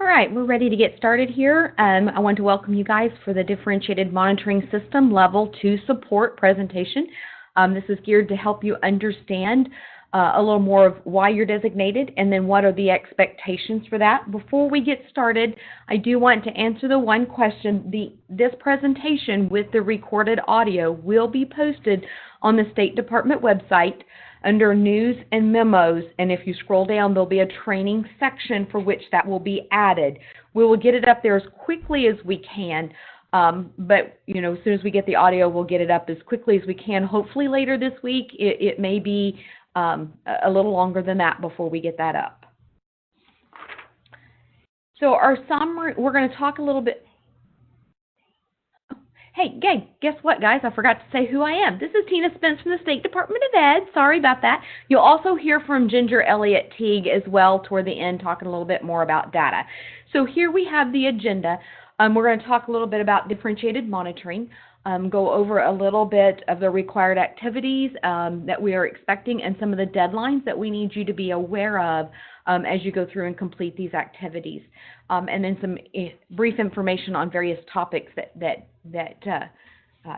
All right, we're ready to get started here. I want to welcome you guys for the Differentiated Monitoring System Level 2 Support presentation. This is geared to help you understand a little more of why you're designated and then what are the expectations for that. Before we get started, I do want to answer the one question. This presentation with the recorded audio will be posted on the State Department website under News and Memos, and if you scroll down, there'll be a training section for which that will be added. We will get it up there as quickly as we can, but as soon as we get the audio, we'll get it up as quickly as we can. Hopefully later this week. It may be a little longer than that before we get that up. So our summary, we're going to talk a little bit. Hey, guess what, guys? I forgot to say who I am. This is Tina Spence from the State Department of Ed. Sorry about that. You'll also hear from Ginger Elliott-Teague as well toward the end, talking a little bit more about data. So here we have the agenda. We're going to talk a little bit about differentiated monitoring, go over a little bit of the required activities that we are expecting and some of the deadlines that we need you to be aware of as you go through and complete these activities. And then some brief information on various topics that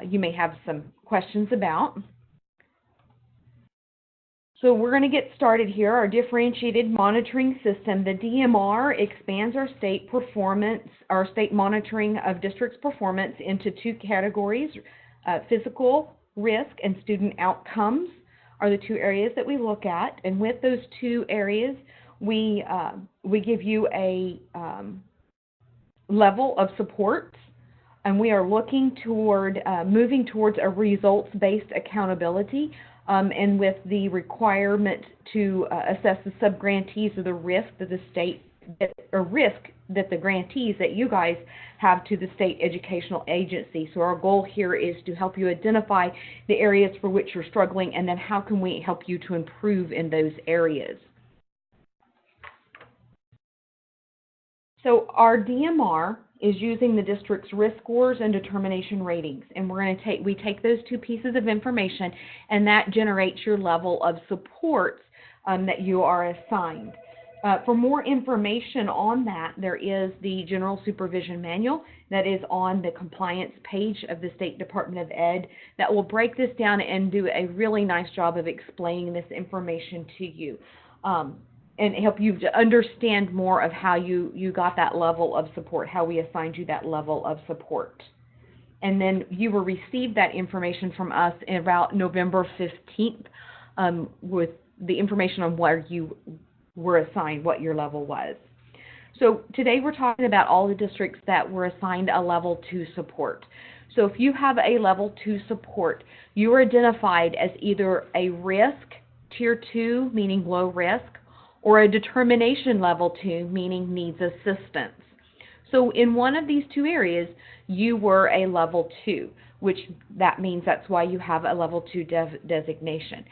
you may have some questions about. So we're going to get started here. Our differentiated monitoring system, the DMR, expands our state performance, our state monitoring of districts' performance into two categories. Physical risk and student outcomes are the two areas that we look at. And with those two areas, we give you a level of support, and we are looking toward moving towards a results-based accountability, and with the requirement to assess the subgrantees or the risk that the state that the grantees that you guys have to the state educational agency. So our goal here is to help you identify the areas for which you're struggling, and then how can we help you to improve in those areas. So our DMR is using the district's risk scores and determination ratings, and we take those two pieces of information, and that generates your level of support that you are assigned. For more information on that, there is the General Supervision Manual that is on the compliance page of the State Department of Ed that will break this down and do a really nice job of explaining this information to you. And help you to understand more of how you got that level of support, how we assigned you that level of support. And then you will receive that information from us in about November 15th with the information on where you were assigned, what your level was. So today we're talking about all the districts that were assigned a level 2 support. So if you have a level 2 support, you are identified as either a risk, tier 2, meaning low risk, or a determination level 2, meaning needs assistance. So in one of these two areas, you were a level 2, which that means that's why you have a level 2 designation.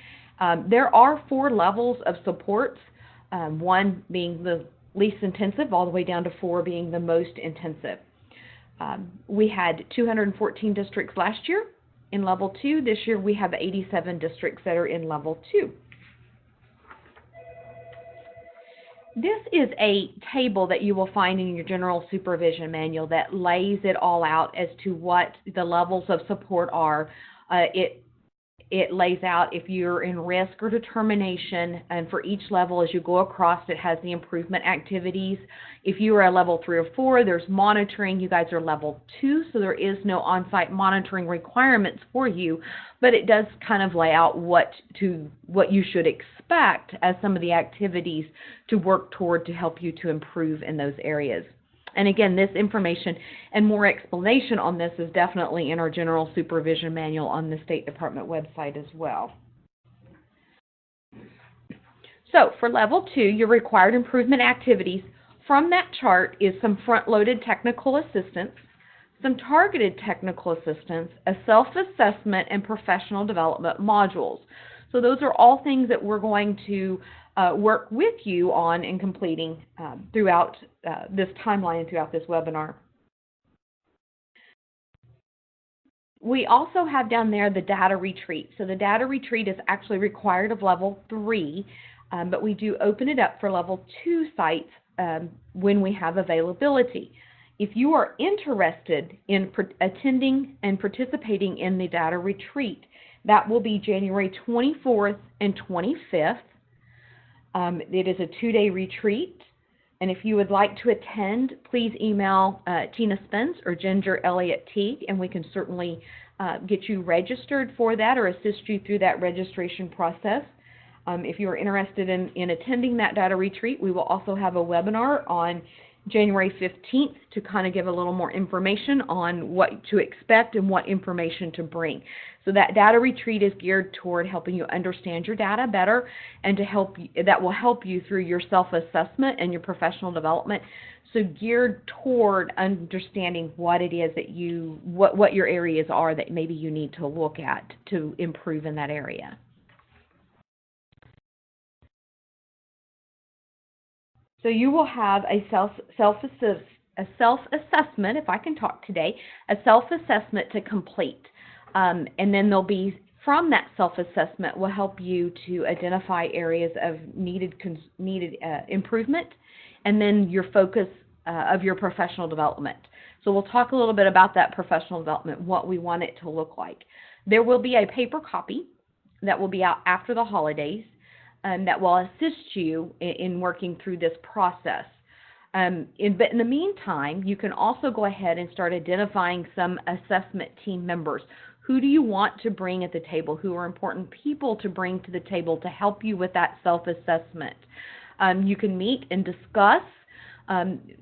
There are 4 levels of supports, 1 being the least intensive, all the way down to 4 being the most intensive. We had 214 districts last year in level 2. This year we have 87 districts that are in level 2. This is a table that you will find in your General Supervision Manual that lays it all out as to what the levels of support are. It lays out if you're in risk or determination, and for each level as you go across, it has the improvement activities. If you are a level 3 or 4, there's monitoring. You guys are level 2, so there is no on-site monitoring requirements for you, but it does kind of lay out what you should expect as some of the activities to work toward to help you to improve in those areas. And again, this information and more explanation on this is definitely in our General Supervision Manual on the State Department website as well. So for level 2, your required improvement activities from that chart is some front-loaded technical assistance, some targeted technical assistance, a self-assessment, and professional development modules. So those are all things that we're going to work with you on and completing throughout this timeline and throughout this webinar. We also have down there the data retreat. So the data retreat is actually required of level 3, but we do open it up for level 2 sites when we have availability. If you are interested in attending and participating in the data retreat, that will be January 24th and 25th. It is a 2-day retreat, and if you would like to attend, please email Tina Spence or Ginger Elliott-Teague, and we can certainly get you registered for that or assist you through that registration process. If you are interested in attending that data retreat, we will also have a webinar on January 15th to kind of give a little more information on what to expect and what information to bring. So that data retreat is geared toward helping you understand your data better, and that will help you through your self-assessment and your professional development. So geared toward understanding what it is that what your areas are that maybe you need to look at to improve in that area. So you will have a self-assessment, if I can talk today, a self-assessment to complete. And then there'll be, from that self-assessment, will help you to identify areas of needed improvement, and then your focus of your professional development. So we'll talk a little bit about that professional development, what we want it to look like. There will be a paper copy that will be out after the holidays, that will assist you in working through this process. But in the meantime, you can also go ahead and start identifying some assessment team members. Who do you want to bring at the table? Who are important people to bring to the table to help you with that self-assessment? You can meet and discuss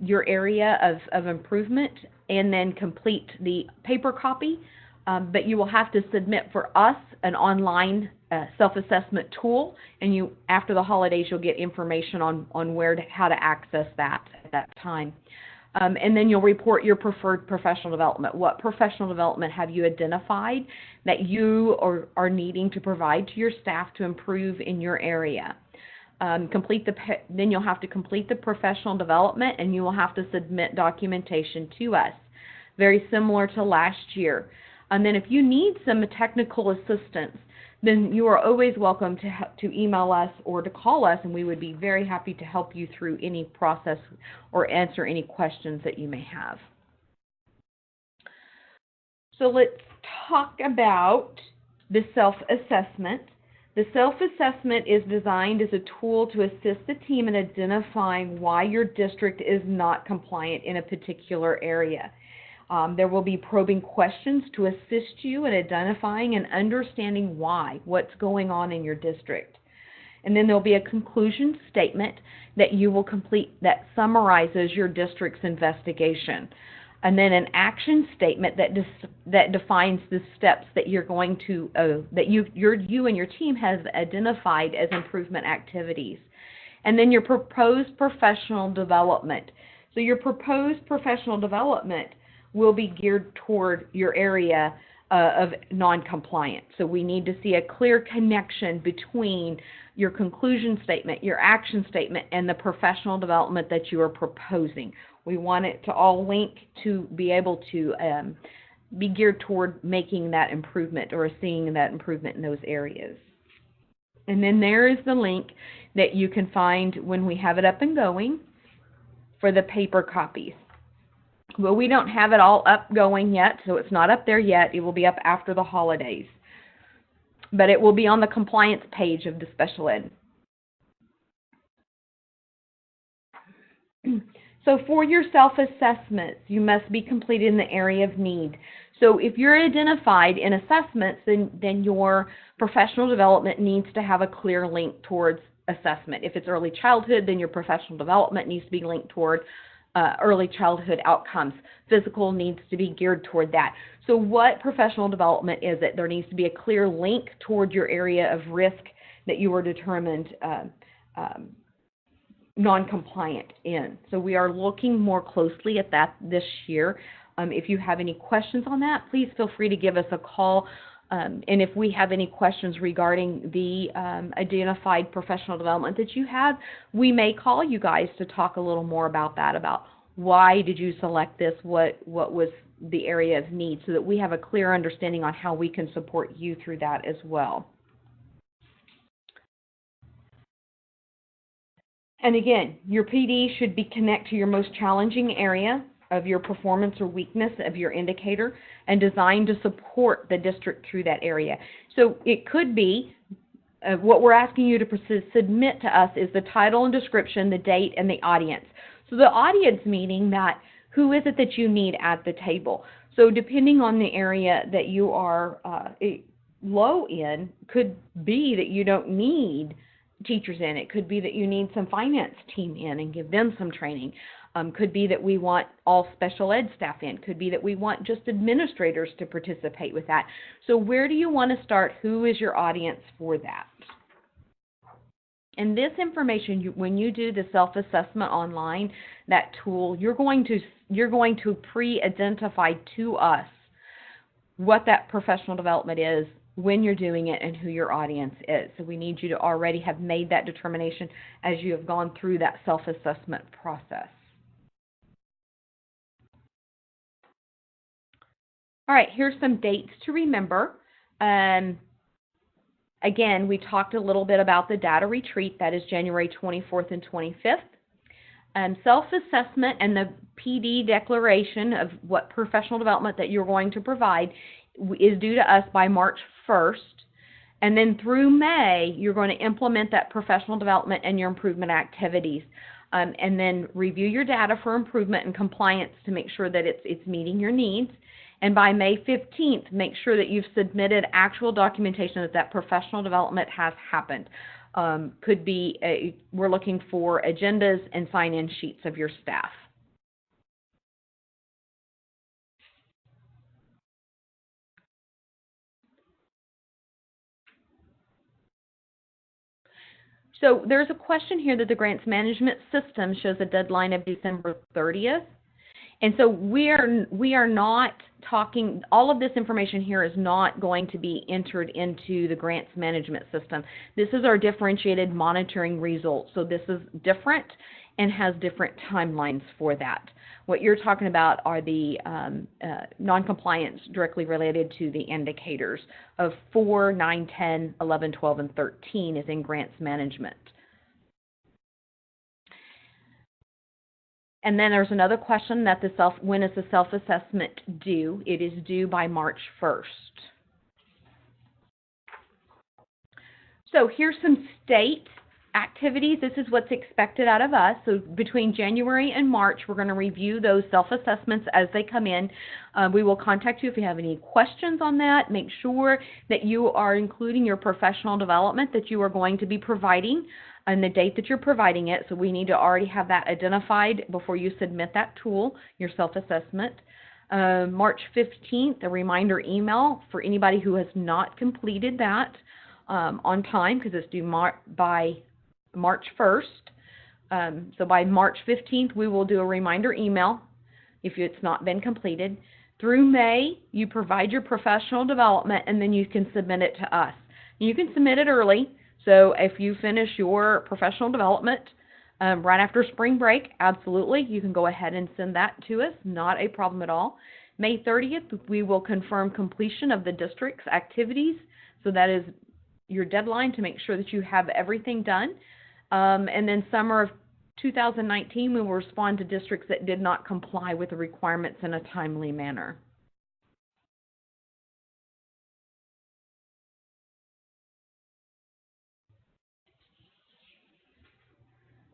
your area of improvement and then complete the paper copy. But you will have to submit for us an online self-assessment tool, and after the holidays you'll get information on how to access that at that time. And then you'll report your preferred professional development. What professional development have you identified that you are needing to provide to your staff to improve in your area? Then you'll have to complete the professional development, and you will have to submit documentation to us, very similar to last year. And then if you need some technical assistance, then you are always welcome to email us or to call us, and we would be very happy to help you through any process or answer any questions that you may have. So let's talk about the self-assessment. The self-assessment is designed as a tool to assist the team in identifying why your district is not compliant in a particular area. There will be probing questions to assist you in identifying and understanding what's going on in your district. And then there'll be a conclusion statement that you will complete that summarizes your district's investigation. And then an action statement that defines the steps that you're going to, that you and your team have identified as improvement activities. And then your proposed professional development. So your proposed professional development will be geared toward your area of non-compliance. So we need to see a clear connection between your conclusion statement, your action statement, and the professional development that you are proposing. We want it to all link to be able to be geared toward making that improvement or seeing that improvement in those areas. And then there is the link that you can find when we have it up and going for the paper copies. Well, we don't have it all up going yet, so it's not up there yet. It will be up after the holidays. But it will be on the compliance page of the special ed. So for your self-assessments, you must be completed in the area of need. So if you're identified in assessments, then your professional development needs to have a clear link towards assessment. If it's early childhood, then your professional development needs to be linked toward early childhood outcomes. Physical needs to be geared toward that. So what professional development is it? There needs to be a clear link toward your area of risk that you were determined non-compliant in. So we are looking more closely at that this year. If you have any questions on that, please feel free to give us a call. And if we have any questions regarding the identified professional development that you have, we may call you guys to talk a little more about that, about why did you select this, what was the area of need, so that we have a clear understanding on how we can support you through that as well. And again, your PD should be connect to your most challenging area of your performance or weakness of your indicator and designed to support the district through that area. So it could be what we're asking you to submit to us is the title and description, the date, and the audience. So the audience meaning that who is it that you need at the table. So depending on the area that you are low in, could be that you don't need teachers in. It could be that you need some finance team in and give them some training. Could be that we want all special ed staff in. Could be that we want just administrators to participate with that. So where do you want to start? Who is your audience for that? And this information, when you do the self-assessment online, that tool, you're going to pre-identify to us what that professional development is, when you're doing it, and who your audience is. So we need you to already have made that determination as you have gone through that self-assessment process. All right, here's some dates to remember. Again, we talked a little bit about the data retreat. That is January 24th and 25th. Self-assessment and the PD declaration of what professional development that you're going to provide is due to us by March 1st. And then through May, you're going to implement that professional development and your improvement activities. And then review your data for improvement and compliance to make sure that it's meeting your needs. And by May 15th, make sure that you've submitted actual documentation that that professional development has happened. Could be, we're looking for agendas and sign-in sheets of your staff. So there's a question here that the grants management system shows a deadline of December 30th. And so we are not talking, all of this information here is not going to be entered into the grants management system. This is our differentiated monitoring results. So this is different and has different timelines for that. What you're talking about are the non-compliance directly related to the indicators of 4, 9, 10, 11, 12, and 13 is in grants management. And then there's another question that when is the self-assessment due? It is due by March 1st. So here's some state activities. This is what's expected out of us. So between January and March, we're going to review those self-assessments as they come in. We will contact you if you have any questions on that. Make sure that you are including your professional development that you are going to be providing and the date that you're providing it. So we need to already have that identified before you submit that tool, your self-assessment. March 15th, a reminder email for anybody who has not completed that on time, because it's due by March 1st. So by March 15th, we will do a reminder email if it's not been completed. Through May, you provide your professional development, and then you can submit it to us. You can submit it early. So if you finish your professional development right after spring break, absolutely, you can go ahead and send that to us. Not a problem at all. May 30th, we will confirm completion of the district's activities. So that is your deadline to make sure that you have everything done. And then summer of 2019, we will respond to districts that did not comply with the requirements in a timely manner.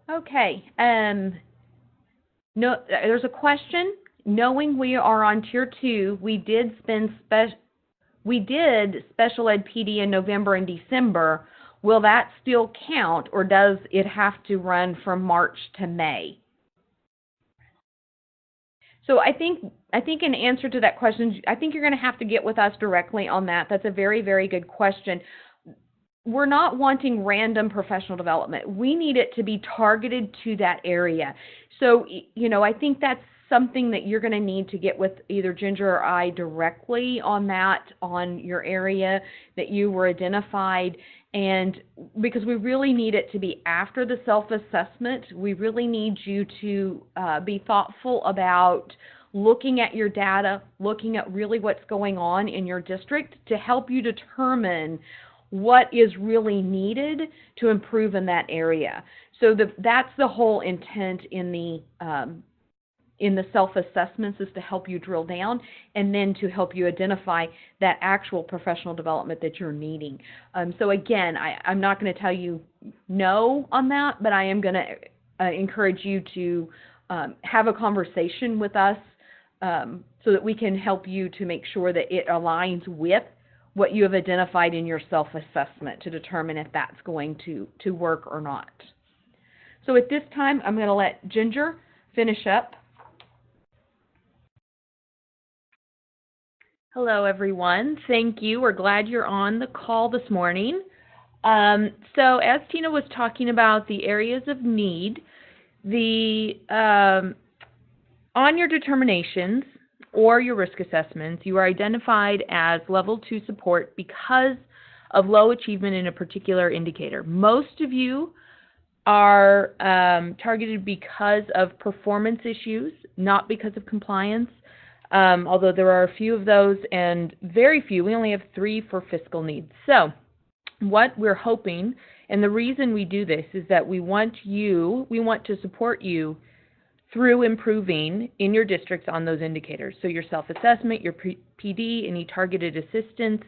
Okay, no, there's a question. Knowing we are on Tier 2, we did special ed PD in November and December. Will that still count, or does it have to run from March to May? So I think in answer to that question, I think you're going to have to get with us directly on that. That's a very, very good question. We're not wanting random professional development. We need it to be targeted to that area. So, you know, I think that's something that you're going to need to get with either Ginger or I directly on that, on your area that you were identified. And because we really need it to be after the self-assessment, we really need you to be thoughtful about looking at your data, looking at really what's going on in your district to help you determine what is really needed to improve in that area. So that's the whole intent in the self-assessments, is to help you drill down and then to help you identify that actual professional development that you're needing. So again, I'm not going to tell you no on that, but I am going to encourage you to have a conversation with us so that we can help you to make sure that it aligns with what you have identified in your self-assessment to determine if that's going to work or not. So at this time, I'm going to let Ginger finish up. Hello, everyone. Thank you. We're glad you're on the call this morning. So as Tina was talking about the areas of need, on your determinations or your risk assessments, you are identified as level 2 support because of low achievement in a particular indicator. Most of you are targeted because of performance issues, not because of compliance. Although there are a few of those and very few, we only have 3 for fiscal needs. So what we're hoping, and the reason we do this, is that we want to support you through improving in your districts on those indicators. So your self-assessment, your PD, any targeted assistance,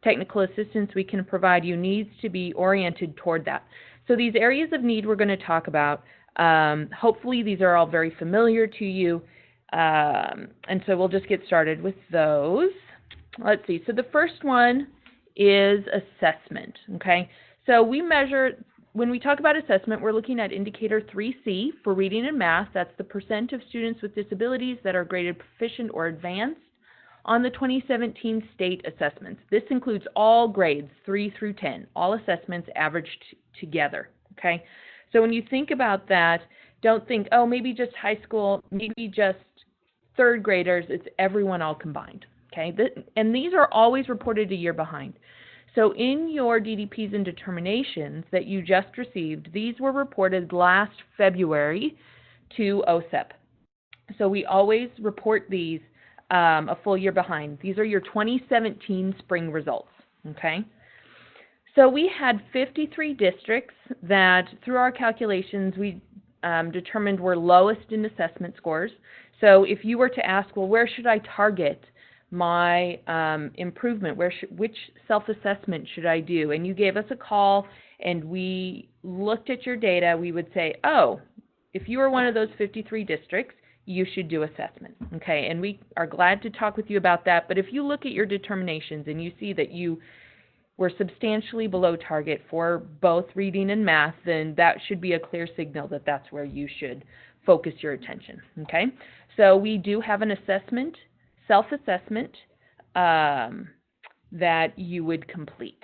technical assistance we can provide you needs to be oriented toward that. So these areas of need we're going to talk about, hopefully these are all very familiar to you. And so we'll just get started with those. Let's see. So the first one is assessment. Okay. So we measure, when we talk about assessment, we're looking at indicator 3C for reading and math. That's the percent of students with disabilities that are graded proficient or advanced on the 2017 state assessments. This includes all grades 3 through 10, all assessments averaged together. Okay. So when you think about that, don't think, oh, maybe just high school, maybe just third graders. It's everyone all combined. Okay, and these are always reported a year behind. So in your DDPs and determinations that you just received, these were reported last February to OSEP. So we always report these a full year behind. These are your 2017 spring results. Okay. So we had 53 districts that, through our calculations, we determined were lowest in assessment scores. So if you were to ask, well, where should I target my improvement? Which self-assessment should I do? And you gave us a call and we looked at your data, we would say, oh, if you are one of those 53 districts, you should do assessment. Okay, and we are glad to talk with you about that. But if you look at your determinations and you see that you were substantially below target for both reading and math, then that should be a clear signal that that's where you should focus your attention. Okay, so we do have an assessment, self-assessment that you would complete.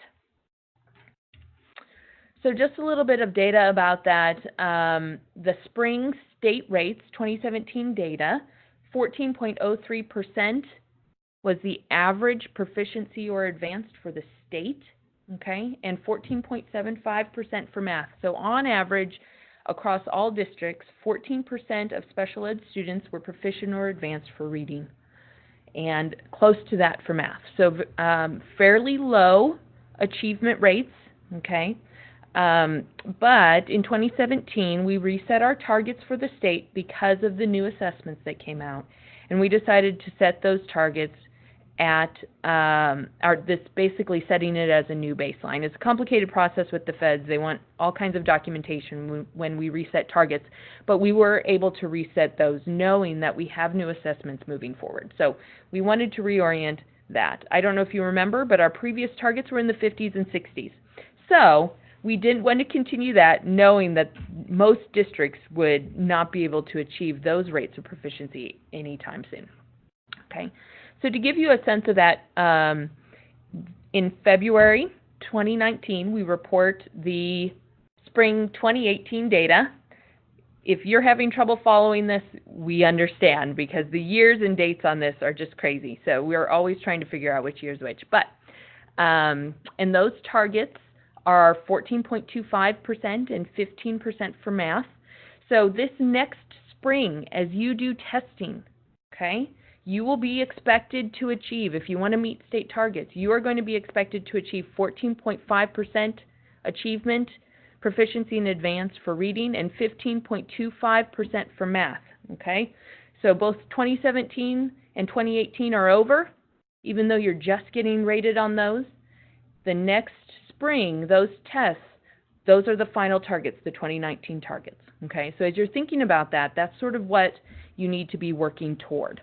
So just a little bit of data about that. The spring state rates, 2017 data, 14.03% was the average proficiency or advanced for the state, okay, and 14.75% for math. So on average, across all districts, 14% of special ed students were proficient or advanced for reading, and close to that for math. So fairly low achievement rates, okay. But in 2017, we reset our targets for the state because of the new assessments that came out, and we decided to set those targets at this, basically setting it as a new baseline. It's a complicated process with the feds. They want all kinds of documentation when we reset targets, but we were able to reset those knowing that we have new assessments moving forward. So we wanted to reorient that. I don't know if you remember, but our previous targets were in the 50s and 60s. So we didn't want to continue that, knowing that most districts would not be able to achieve those rates of proficiency anytime soon. Okay. So to give you a sense of that, in February 2019, we report the spring 2018 data. If you're having trouble following this, we understand, because the years and dates on this are just crazy. So we're always trying to figure out which year is which. But and those targets are 14.25% and 15% for math. So this next spring, as you do testing, okay, you will be expected to achieve, if you want to meet state targets, you are going to be expected to achieve 14.5% achievement proficiency in advanced for reading and 15.25% for math, okay? So both 2017 and 2018 are over, even though you're just getting rated on those. The next spring, those tests, those are the final targets, the 2019 targets, okay? So as you're thinking about that, that's sort of what you need to be working toward.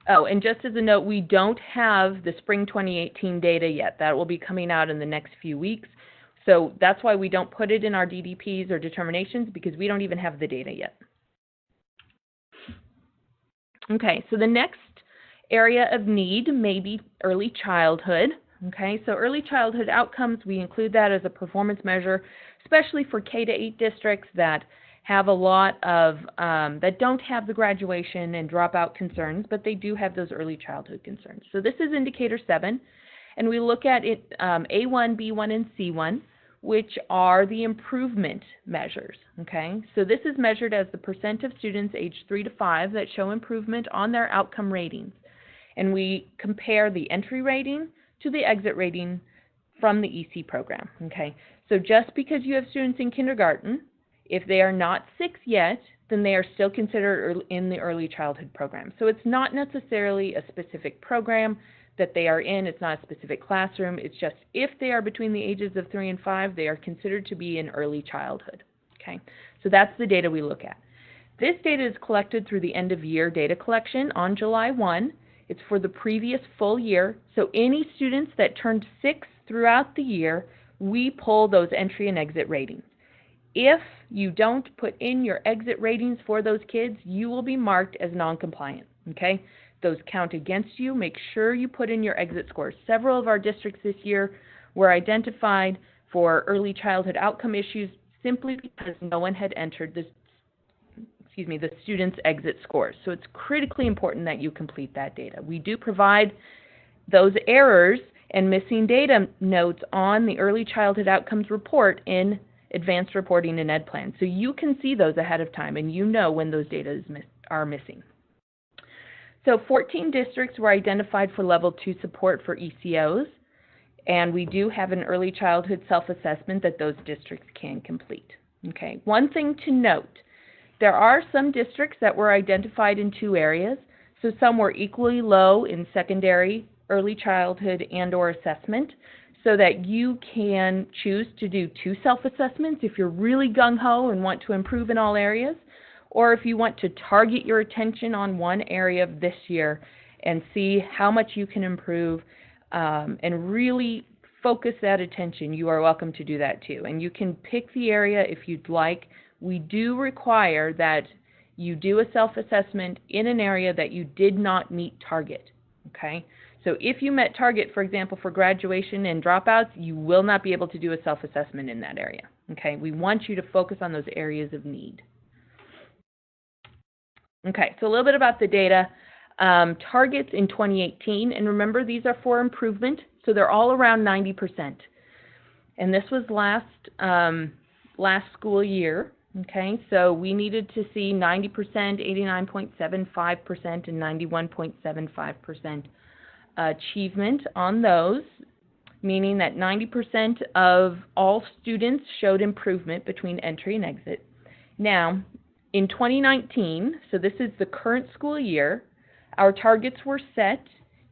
Oh, and just as a note, we don't have the spring 2018 data yet. That will be coming out in the next few weeks. So that's why we don't put it in our DDPs or determinations, because we don't even have the data yet. Okay, so the next area of need may be early childhood. Okay, so early childhood outcomes, we include that as a performance measure, especially for K-8 districts that have a lot of, that don't have the graduation and dropout concerns, but they do have those early childhood concerns. So this is indicator 7, and we look at it A1, B1, and C1, which are the improvement measures, okay? So this is measured as the percent of students aged 3 to 5 that show improvement on their outcome ratings. And we compare the entry rating to the exit rating from the EC program, okay? So just because you have students in kindergarten, if they are not 6 yet, then they are still considered in the early childhood program. So it's not necessarily a specific program that they are in. It's not a specific classroom. It's just if they are between the ages of 3 and 5, they are considered to be in early childhood, okay? So that's the data we look at. This data is collected through the end of year data collection on July 1. It's for the previous full year. So any students that turned 6 throughout the year, we pull those entry and exit ratings. If you don't put in your exit ratings for those kids, you will be marked as non-compliant, okay? Those count against you. Make sure you put in your exit scores. Several of our districts this year were identified for early childhood outcome issues simply because no one had entered the students' exit scores. So it's critically important that you complete that data. We do provide those errors and missing data notes on the early childhood outcomes report in advanced reporting and ed plan. So you can see those ahead of time and you know when those data are missing. So 14 districts were identified for level 2 support for ECOs, and we do have an early childhood self-assessment that those districts can complete. Okay, one thing to note, there are some districts that were identified in 2 areas. So some were equally low in secondary, early childhood, and/or assessment, so that you can choose to do 2 self-assessments if you're really gung-ho and want to improve in all areas, or if you want to target your attention on one area of this year and see how much you can improve and really focus that attention, you are welcome to do that too. And you can pick the area if you'd like. We do require that you do a self-assessment in an area that you did not meet target, okay? So if you met target, for example, for graduation and dropouts, you will not be able to do a self-assessment in that area, okay? We want you to focus on those areas of need. Okay, so a little bit about the data. Targets in 2018, and remember these are for improvement, so they're all around 90%. And this was last school year, okay? So we needed to see 90%, 89.75%, and 91.75% achievement on those, meaning that 90% of all students showed improvement between entry and exit. Now, in 2019, so this is the current school year, our targets were set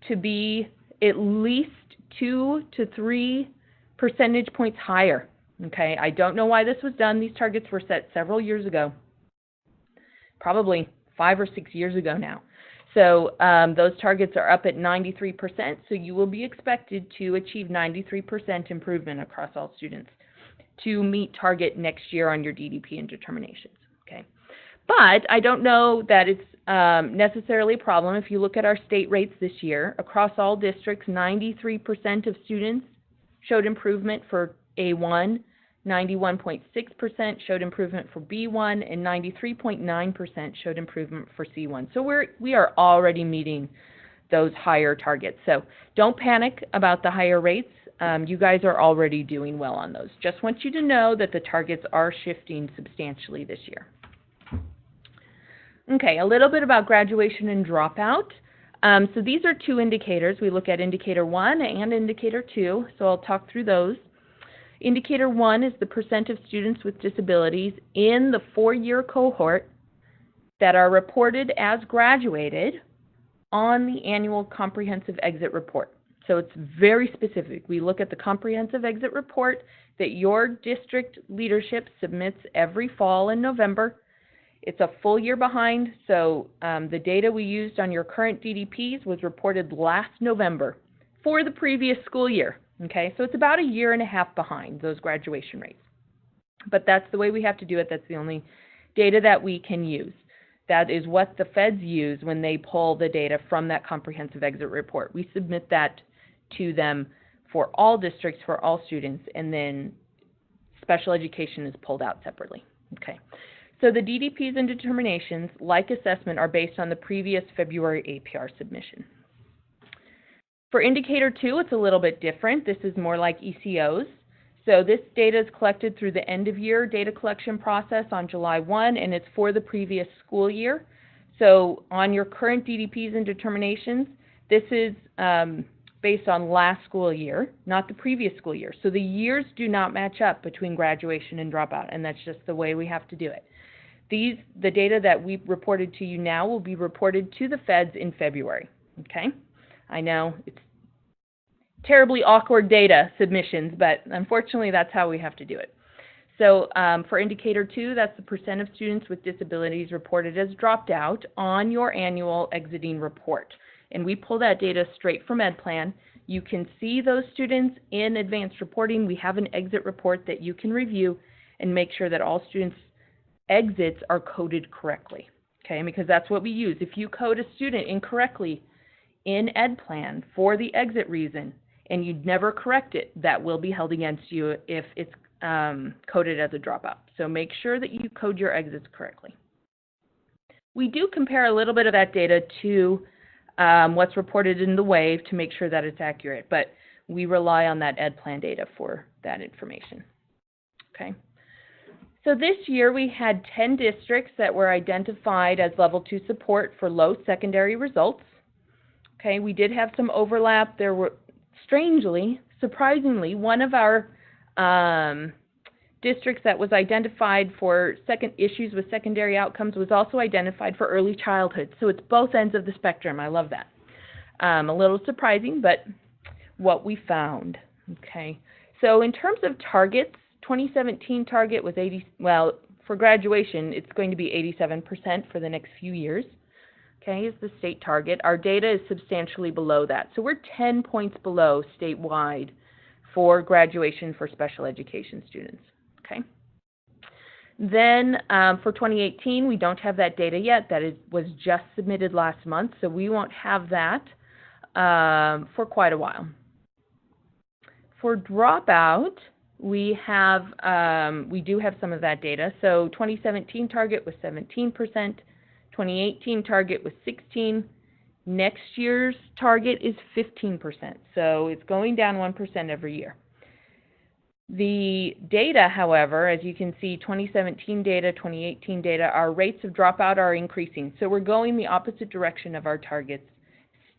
to be at least 2 to 3 percentage points higher. Okay, I don't know why this was done. These targets were set several years ago, probably 5 or 6 years ago now. So those targets are up at 93%, so you will be expected to achieve 93% improvement across all students to meet target next year on your DDP and determinations. Okay, but I don't know that it's necessarily a problem. If you look at our state rates this year, across all districts, 93% of students showed improvement for A1, 91.6% showed improvement for B1, and 93.9% showed improvement for C1. So we are already meeting those higher targets. So don't panic about the higher rates. You guys are already doing well on those. Just want you to know that the targets are shifting substantially this year. Okay, a little bit about graduation and dropout. So these are two indicators. We look at indicator 1 and indicator 2, so I'll talk through those. Indicator 1 is the percent of students with disabilities in the 4-year cohort that are reported as graduated on the annual comprehensive exit report. So it's very specific. We look at the comprehensive exit report that your district leadership submits every fall in November. It's a full year behind, so the data we used on your current DDPs was reported last November for the previous school year. Okay, so it's about a year and a half behind those graduation rates. But that's the way we have to do it. That's the only data that we can use. That is what the feds use when they pull the data from that comprehensive exit report. We submit that to them for all districts, for all students, and then special education is pulled out separately. Okay. So the DDPs and determinations, like assessment, are based on the previous February APR submission. For indicator 2, it's a little bit different. This is more like ECOs. So this data is collected through the end-of-year data collection process on July 1, and it's for the previous school year. So on your current DDPs and determinations, this is based on last school year, not the previous school year. So the years do not match up between graduation and dropout, and that's just the way we have to do it. The data that we reported to you now will be reported to the feds in February, okay? I know it's terribly awkward data submissions, but unfortunately that's how we have to do it. So for indicator 2, that's the percent of students with disabilities reported as dropped out on your annual exiting report. And we pull that data straight from EdPlan. You can see those students in advanced reporting. We have an exit report that you can review and make sure that all students' exits are coded correctly, okay? Because that's what we use. If you code a student incorrectly in EdPlan for the exit reason, and you never correct it, that will be held against you if it's coded as a dropout. So make sure that you code your exits correctly. We do compare a little bit of that data to what's reported in the WAVE to make sure that it's accurate, but we rely on that EdPlan data for that information. Okay. So this year we had 10 districts that were identified as level 2 support for low secondary results. Okay, we did have some overlap. There were, strangely, surprisingly, one of our districts that was identified for issues with secondary outcomes was also identified for early childhood. So it's both ends of the spectrum. I love that. A little surprising, but what we found. Okay, so in terms of targets, 2017 target was 80, well, for graduation, it's going to be 87% for the next few years. Okay, is the state target. Our data is substantially below that. So we're 10 points below statewide for graduation for special education students. Okay. Then for 2018, we don't have that data yet. That was just submitted last month, so we won't have that for quite a while. For dropout, we do have some of that data. So 2017 target was 17%. 2018 target was 16%. Next year's target is 15%. So it's going down 1% every year. The data, however, as you can see, 2017 data, 2018 data, our rates of dropout are increasing. So we're going the opposite direction of our targets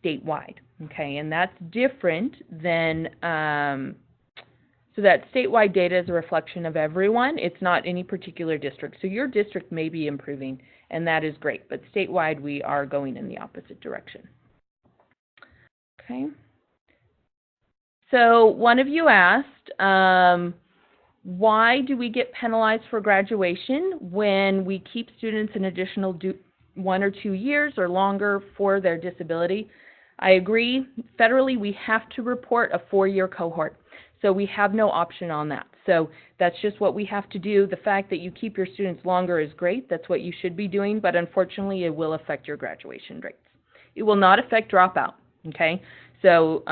statewide. Okay, and that's different than, so that statewide data is a reflection of everyone. It's not any particular district. So your district may be improving, and that is great. But statewide, we are going in the opposite direction. Okay. So one of you asked, why do we get penalized for graduation when we keep students an additional 1 or 2 years or longer for their disability? I agree. Federally, we have to report a 4-year cohort. So we have no option on that. So that's just what we have to do. The fact that you keep your students longer is great. That's what you should be doing, but unfortunately it will affect your graduation rates. It will not affect dropout, okay? So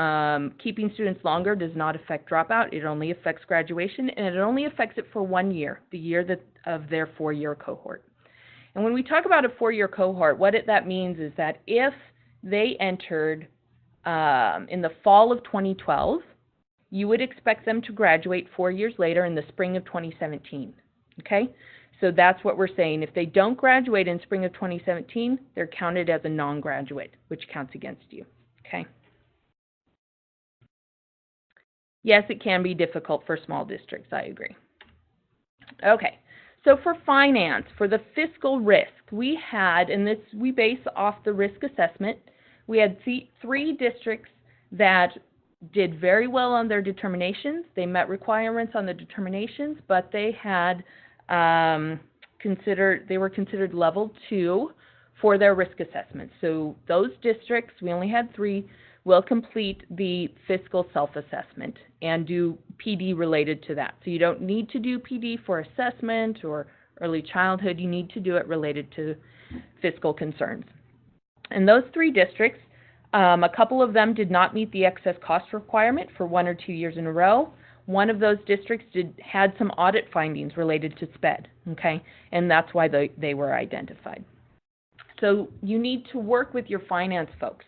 keeping students longer does not affect dropout. It only affects graduation, and it only affects it for 1 year, the year of their 4-year cohort. And when we talk about a 4-year cohort, what that means is that if they entered in the fall of 2012, you would expect them to graduate 4 years later in the spring of 2017, okay? So that's what we're saying. If they don't graduate in spring of 2017, they're counted as a non-graduate, which counts against you. Okay? Yes, it can be difficult for small districts. I agree. Okay. So for finance, for the fiscal risk, we had, and this we base off the risk assessment, we had three districts that did very well on their determinations. They met requirements on the determinations, but they had they were considered level 2 for their risk assessment. So those districts, we only had 3, will complete the fiscal self-assessment and do PD related to that. So you don't need to do PD for assessment or early childhood. You need to do it related to fiscal concerns. And those 3 districts, a couple of them did not meet the excess cost requirement for 1 or 2 years in a row. One of those districts had some audit findings related to SPED, okay? And that's why they were identified. So you need to work with your finance folks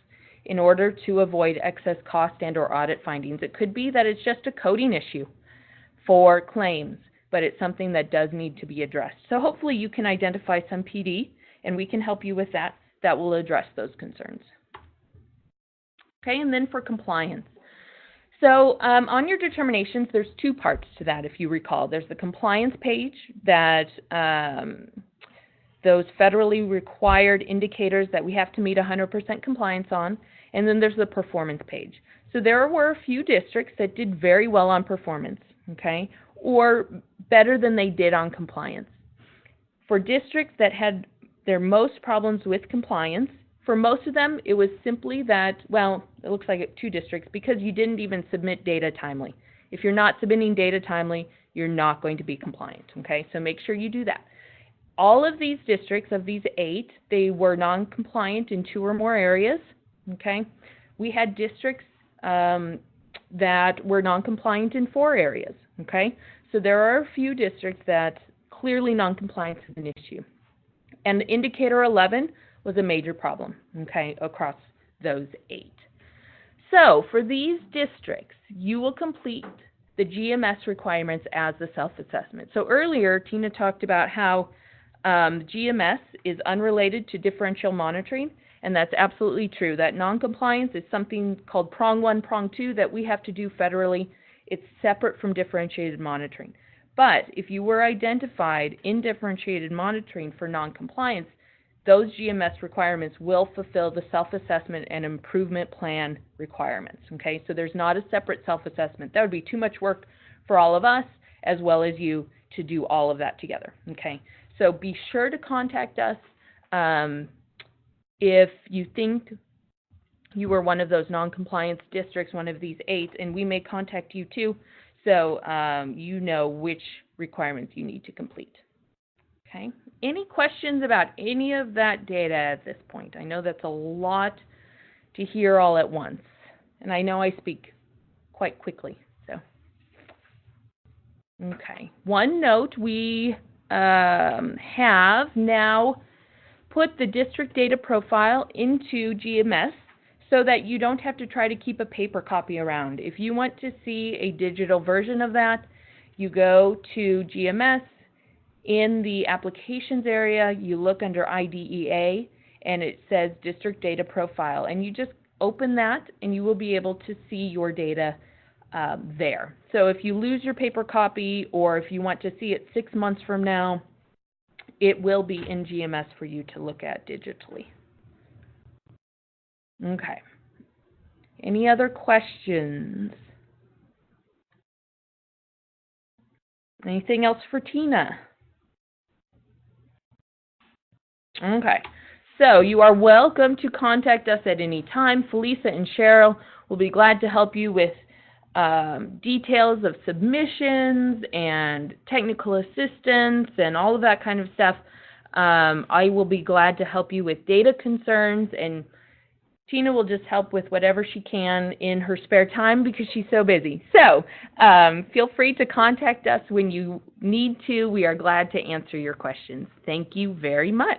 in order to avoid excess cost and or audit findings. It could be that it's just a coding issue for claims, but it's something that does need to be addressed. So hopefully you can identify some PD, and we can help you with that. That will address those concerns. Okay, and then for compliance. So on your determinations, there's 2 parts to that, if you recall. There's the compliance page that those federally required indicators that we have to meet 100% compliance on, and then there's the performance page. So there were a few districts that did very well on performance, okay, or better than they did on compliance. For districts that had their most problems with compliance, for most of them, it was simply that, well, it looks like 2 districts, because you didn't even submit data timely. If you're not submitting data timely, you're not going to be compliant, okay? So make sure you do that. All of these districts, of these 8, they were non-compliant in 2 or more areas, okay? We had districts that were non-compliant in 4 areas, okay? So there are a few districts that clearly non-compliance is an issue. And indicator 11 was a major problem, okay, across those 8. So for these districts, you will complete the GMS requirements as the self-assessment. So earlier, Tina talked about how GMS is unrelated to differential monitoring, and that's absolutely true. That non-compliance is something called prong 1, prong 2 that we have to do federally. It's separate from differentiated monitoring. But if you were identified in differentiated monitoring for non-compliance, those GMS requirements will fulfill the self-assessment and improvement plan requirements, okay? So there's not a separate self-assessment. That would be too much work for all of us as well as you to do all of that together, okay? So be sure to contact us if you think you were one of those non-compliance districts, one of these 8, and we may contact you too, so you know which requirements you need to complete. Okay. Any questions about any of that data at this point? I know that's a lot to hear all at once, and I know I speak quite quickly. So, okay. One note, we have now put the district data profile into GMS so that you don't have to try to keep a paper copy around. If you want to see a digital version of that, you go to GMS. In the applications area, you look under IDEA, and it says District Data Profile, and you just open that, and you will be able to see your data there. So if you lose your paper copy, or if you want to see it 6 months from now, it will be in GMS for you to look at digitally. Okay. Any other questions? Anything else for Tina? Okay, so you are welcome to contact us at any time. Felisa and Cheryl will be glad to help you with details of submissions and technical assistance and all of that kind of stuff. I will be glad to help you with data concerns, and Tina will just help with whatever she can in her spare time because she's so busy. So feel free to contact us when you need to. We are glad to answer your questions. Thank you very much.